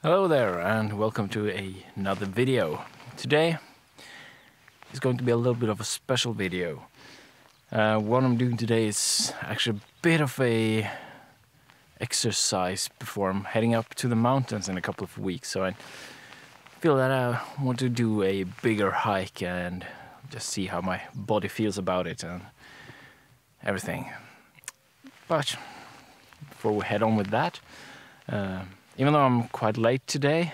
Hello there and welcome to another video. Today is going to be a little bit of a special video. What I'm doing today is actually a bit of a exercise before I'm heading up to the mountains in a couple of weeks. So I feel that I want to do a bigger hike and just see how my body feels about it and everything. But before we head on with that, even though I'm quite late today,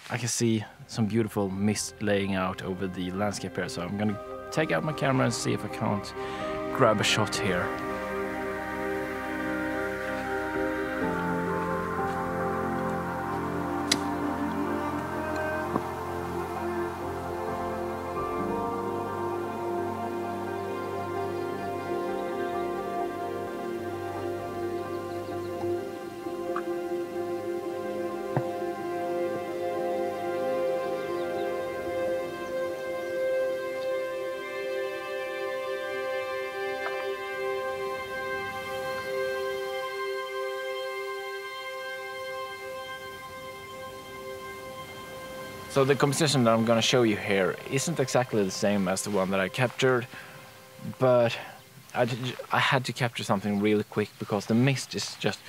I can see some beautiful mist laying out over the landscape here. So I'm gonna take out my camera and see if I can't grab a shot here. So the composition that I'm going to show you here isn't exactly the same as the one that I captured, but I had to capture something really quick because the mist is just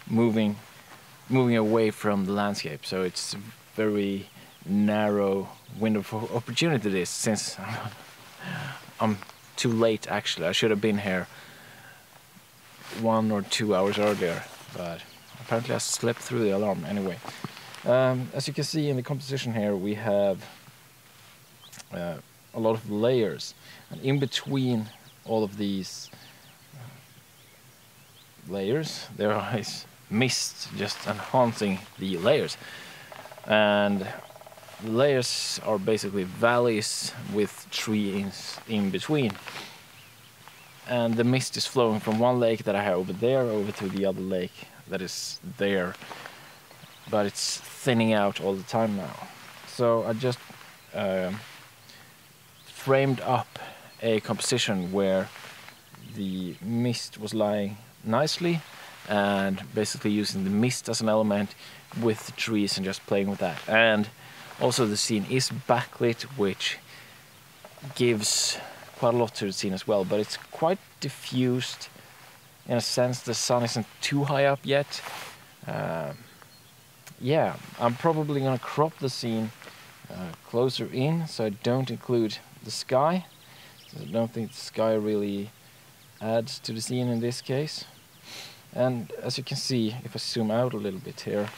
moving away from the landscape. So it's a very narrow window for opportunity this, since I'm too late actually. I should have been here 1 or 2 hours earlier, but apparently I slept through the alarm anyway. As you can see in the composition here, we have a lot of layers, and in between all of these layers there is mist just enhancing the layers, and the layers are basically valleys with trees in between, and the mist is flowing from one lake that I have over there over to the other lake that is there, but it's thinning out all the time now. So I just framed up a composition where the mist was lying nicely, and basically using the mist as an element with the trees and just playing with that. And also the scene is backlit, which gives quite a lot to the scene as well, but it's quite diffused in a sense. The sun isn't too high up yet. Yeah, I'm probably gonna crop the scene closer in so I don't include the sky. So I don't think the sky really adds to the scene in this case. And as you can see, if I zoom out a little bit here,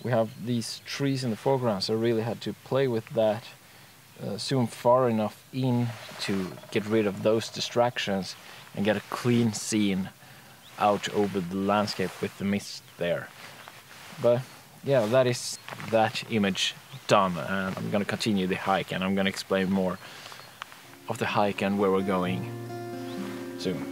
we have these trees in the foreground, so I really had to play with that, zoom far enough in to get rid of those distractions and get a clean scene out over the landscape with the mist there. But yeah, that is that image done, and I'm gonna continue the hike, and I'm gonna explain more of the hike and where we're going soon.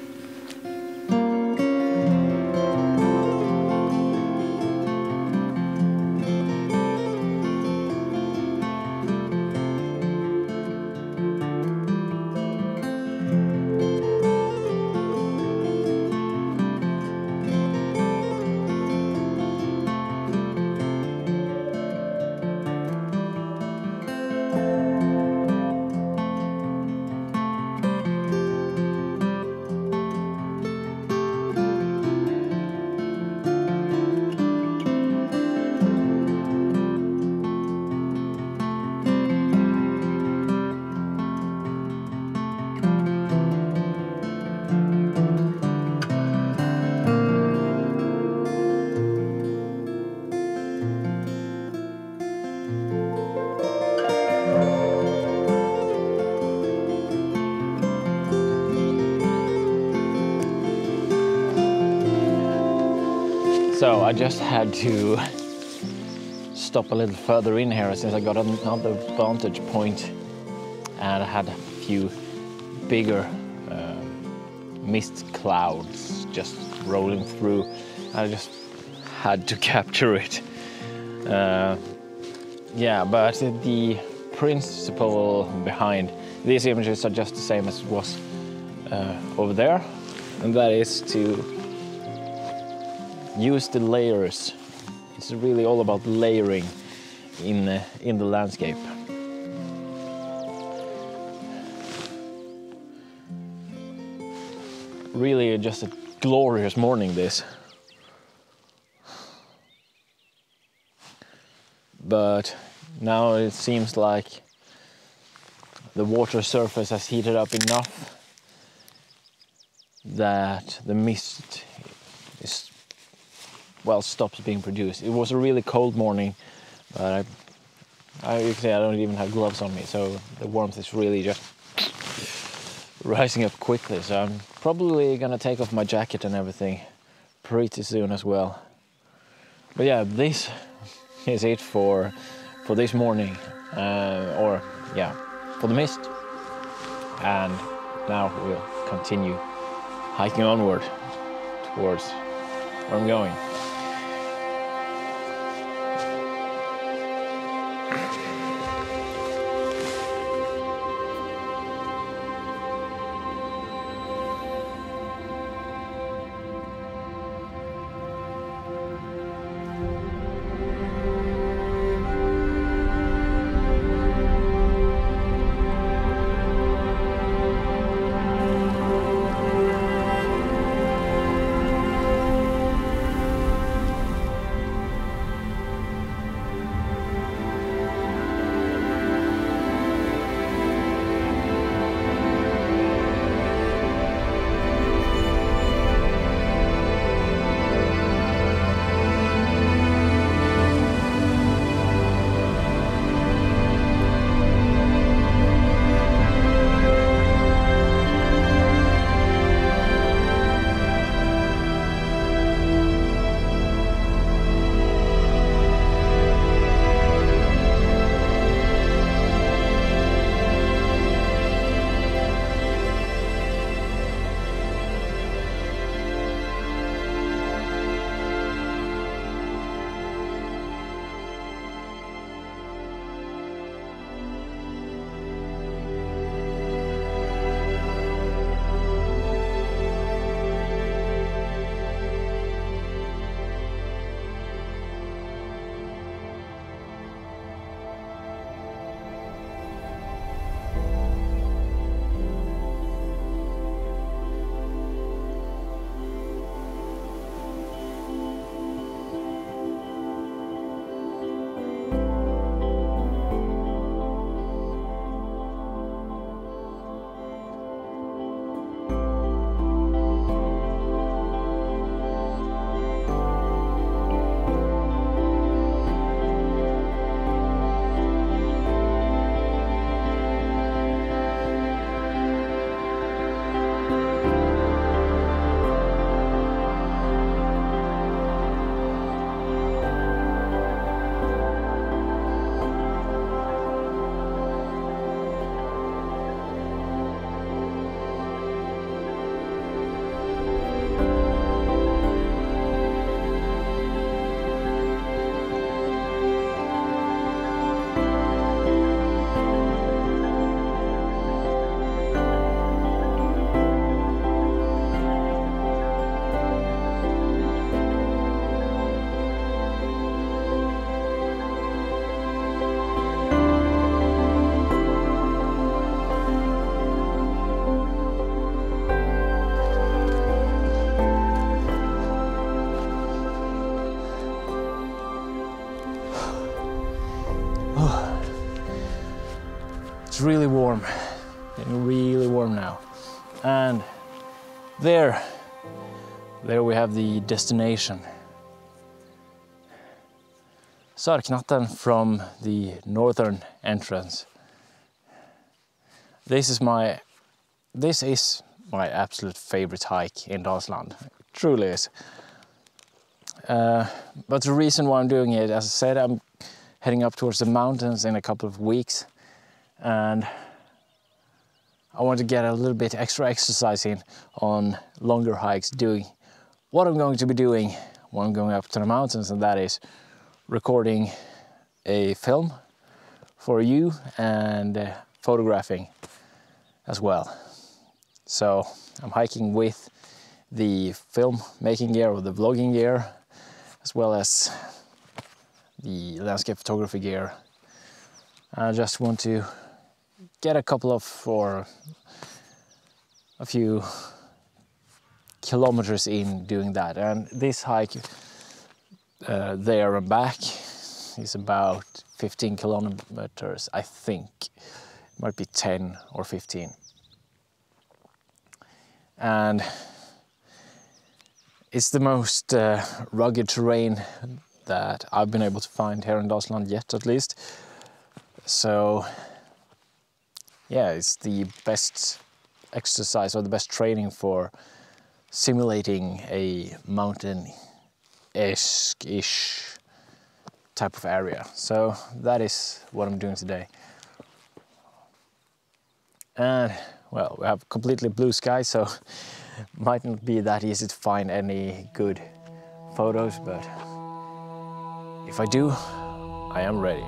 So I just had to stop a little further in here since I got another vantage point, and I had a few bigger mist clouds just rolling through. I just had to capture it. Yeah, but the principle behind these images are just the same as it was over there, and that is to use the layers It's really all about layering in the landscape. Really just a glorious morning this. But now it seems like the water surface has heated up enough that the mist is, well, stops being produced. It was a really cold morning, but I don't even have gloves on me, so the warmth is really just rising up quickly. So I'm probably gonna take off my jacket and everything pretty soon as well. But yeah, this is it for this morning, for the mist. And now we'll continue hiking onward towards where I'm going. It's really warm, getting really warm now. And there we have the destination. Sörknatten from the northern entrance. This is my absolute favorite hike in Dalsland. It truly is. But the reason why I'm doing it, as I said, I'm heading up towards the mountains in a couple of weeks, and I want to get a little bit extra exercise in on longer hikes, doing what I'm going to be doing when I'm going up to the mountains, and that is recording a film for you and photographing as well. So I'm hiking with the film making gear or the vlogging gear, as well as the landscape photography gear. I just want to get a couple of, or a few kilometers in doing that. And this hike there and back is about 15 kilometers, I think. It might be 10 or 15. And it's the most rugged terrain that I've been able to find here in Dalsland yet, at least. So yeah, it's the best exercise or the best training for simulating a mountain-ish type of area. So that is what I'm doing today. And well, we have completely blue sky, so might not be that easy to find any good photos, but if I do, I am ready.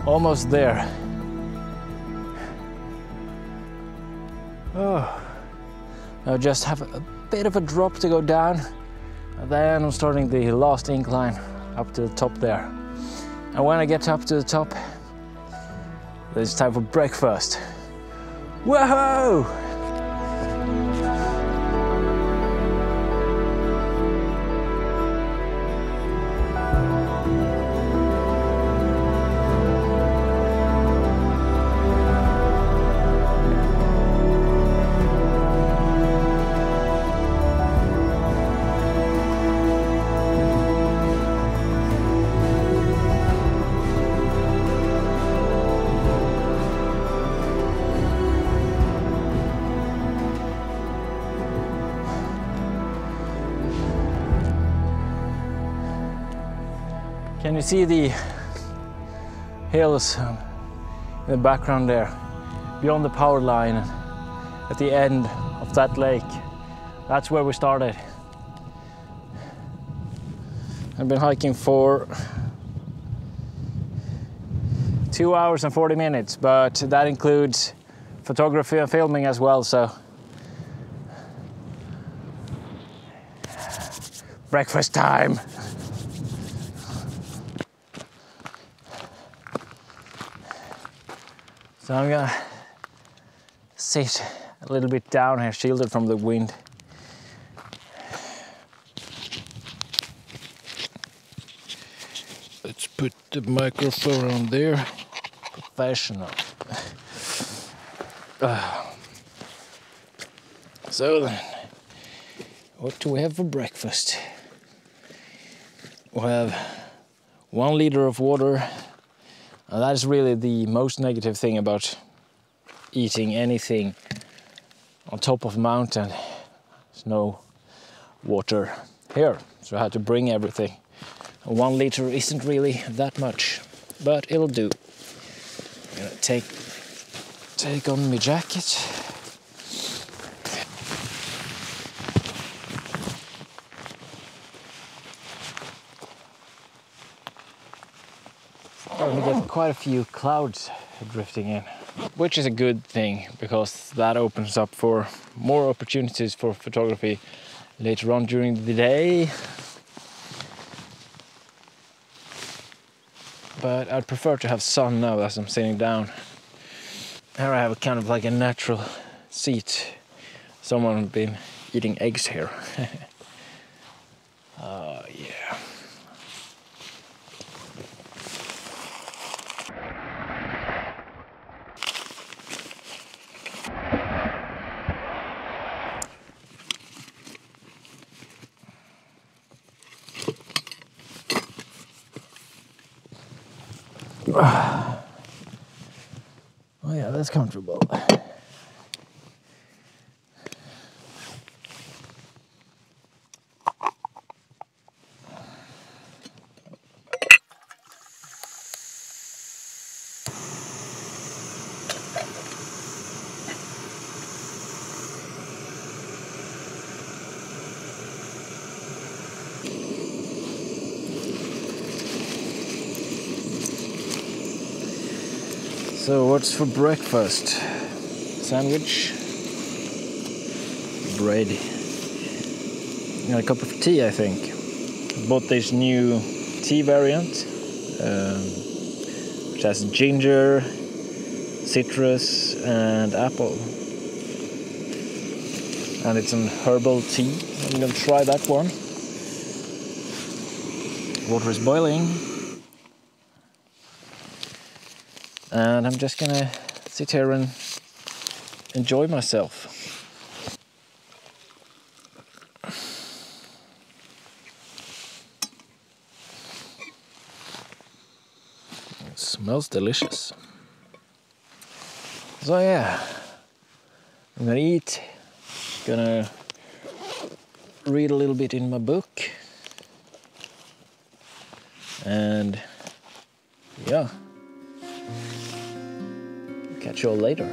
Almost there. Oh, I just have a bit of a drop to go down, and then I'm starting the last incline up to the top there. And when I get up to the top, it's time for breakfast. Whoa! Can you see the hills in the background there? Beyond the power line, at the end of that lake. That's where we started. I've been hiking for 2 hours and 40 minutes, but that includes photography and filming as well, so. Breakfast time! So I'm gonna sit a little bit down here, shielded from the wind. Let's put the microphone on there. Professional. So then, what do we have for breakfast? We have 1 liter of water. And that is really the most negative thing about eating anything on top of a mountain. There's no water here, so I had to bring everything. 1 liter isn't really that much, but it'll do. I'm gonna take on my jacket. We get quite a few clouds drifting in, which is a good thing because that opens up for more opportunities for photography later on during the day. But I'd prefer to have sun now as I'm sitting down. Here I have a kind of like a natural seat. Someone has been eating eggs here. Oh yeah. Oh yeah, that's comfortable. So what's for breakfast? Sandwich, bread, and a cup of tea, I think. Bought this new tea variant, which has ginger, citrus and apple. And it's an herbal tea. I'm gonna try that one. Water is boiling. And I'm just gonna sit here and enjoy myself. It smells delicious. So yeah, I'm gonna eat, gonna read a little bit in my book, and yeah. Catch you all later.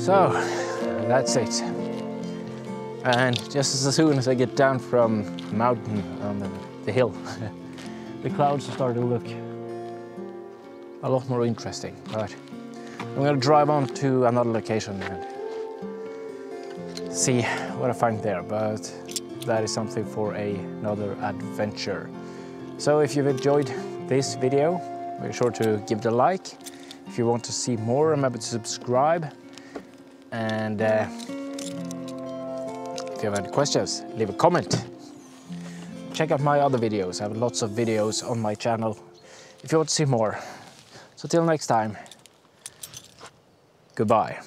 So that's it. And just as soon as I get down from the mountain on the hill, the clouds are starting to look a lot more interesting. But I'm gonna drive on to another location and see what I find there. But that is something for another adventure. So if you've enjoyed this video, make sure to give it a like. If you want to see more, remember to subscribe. And if you have any questions, leave a comment. Check out my other videos. I have lots of videos on my channel if you want to see more. So till next time, goodbye.